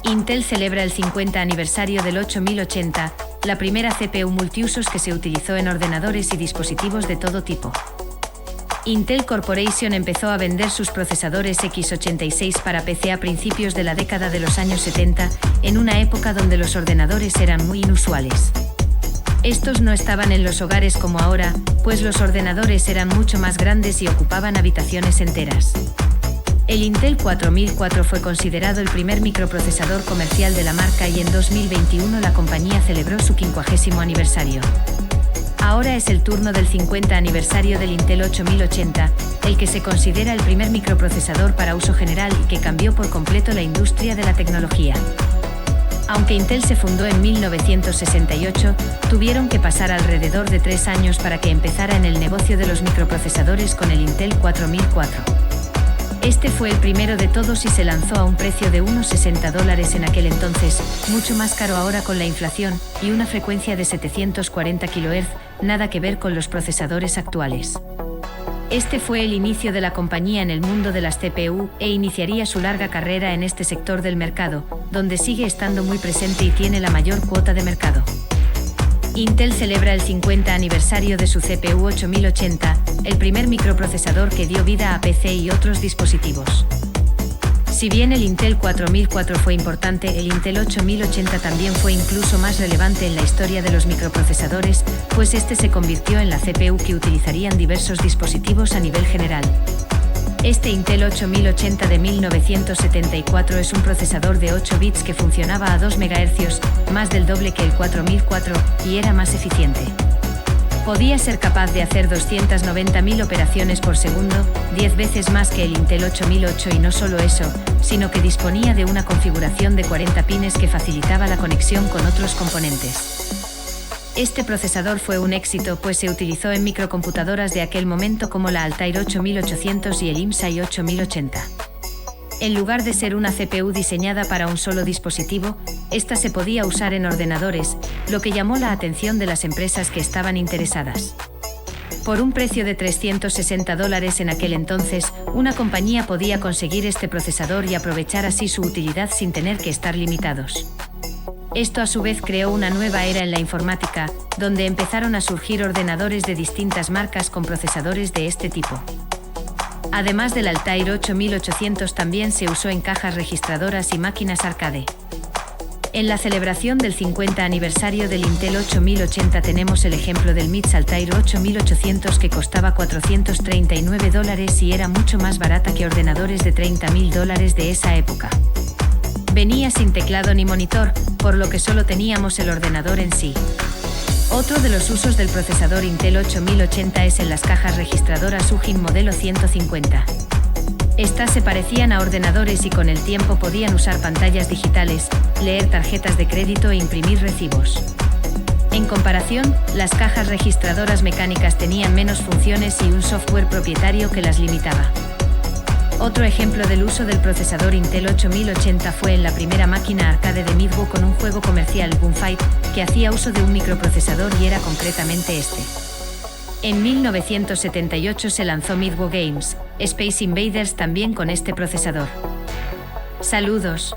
Intel celebra el 50 aniversario del 8080, la primera CPU multiusos que se utilizó en ordenadores y dispositivos de todo tipo. Intel Corporation empezó a vender sus procesadores x86 para PC a principios de la década de los años 70, en una época donde los ordenadores eran muy inusuales. Estos no estaban en los hogares como ahora, pues los ordenadores eran mucho más grandes y ocupaban habitaciones enteras. El Intel 4004 fue considerado el primer microprocesador comercial de la marca y en 2021 la compañía celebró su 50º aniversario. Ahora es el turno del 50 aniversario del Intel 8080, el que se considera el primer microprocesador para uso general y que cambió por completo la industria de la tecnología. Aunque Intel se fundó en 1968, tuvieron que pasar alrededor de 3 años para que empezara en el negocio de los microprocesadores con el Intel 4004. Este fue el primero de todos y se lanzó a un precio de unos $60 en aquel entonces, mucho más caro ahora con la inflación, y una frecuencia de 740 kHz, nada que ver con los procesadores actuales. Este fue el inicio de la compañía en el mundo de las CPU e iniciaría su larga carrera en este sector del mercado, donde sigue estando muy presente y tiene la mayor cuota de mercado. Intel celebra el 50 aniversario de su CPU 8080, el primer microprocesador que dio vida a PC y otros dispositivos. Si bien el Intel 4004 fue importante, el Intel 8080 también fue incluso más relevante en la historia de los microprocesadores, pues este se convirtió en la CPU que utilizarían diversos dispositivos a nivel general. Este Intel 8080 de 1974 es un procesador de 8 bits que funcionaba a 2 MHz, más del doble que el 4004, y era más eficiente. Podía ser capaz de hacer 290.000 operaciones por segundo, 10 veces más que el Intel 8008 y no solo eso, sino que disponía de una configuración de 40 pines que facilitaba la conexión con otros componentes. Este procesador fue un éxito pues se utilizó en microcomputadoras de aquel momento como la Altair 8800 y el IMSAI 8080. En lugar de ser una CPU diseñada para un solo dispositivo, esta se podía usar en ordenadores, lo que llamó la atención de las empresas que estaban interesadas. Por un precio de $360 en aquel entonces, una compañía podía conseguir este procesador y aprovechar así su utilidad sin tener que estar limitados. Esto a su vez creó una nueva era en la informática, donde empezaron a surgir ordenadores de distintas marcas con procesadores de este tipo. Además del Altair 8800 también se usó en cajas registradoras y máquinas arcade. En la celebración del 50 aniversario del Intel 8080 tenemos el ejemplo del MIPS Altair 8800 que costaba $439 y era mucho más barata que ordenadores de $30.000 de esa época. Venía sin teclado ni monitor, por lo que solo teníamos el ordenador en sí. Otro de los usos del procesador Intel 8080 es en las cajas registradoras UGIN modelo 150. Estas se parecían a ordenadores y con el tiempo podían usar pantallas digitales, leer tarjetas de crédito e imprimir recibos. En comparación, las cajas registradoras mecánicas tenían menos funciones y un software propietario que las limitaba. Otro ejemplo del uso del procesador Intel 8080 fue en la primera máquina arcade de Midway con un juego comercial Gunfight, que hacía uso de un microprocesador y era concretamente este. En 1978 se lanzó Midway Games, Space Invaders también con este procesador. Saludos.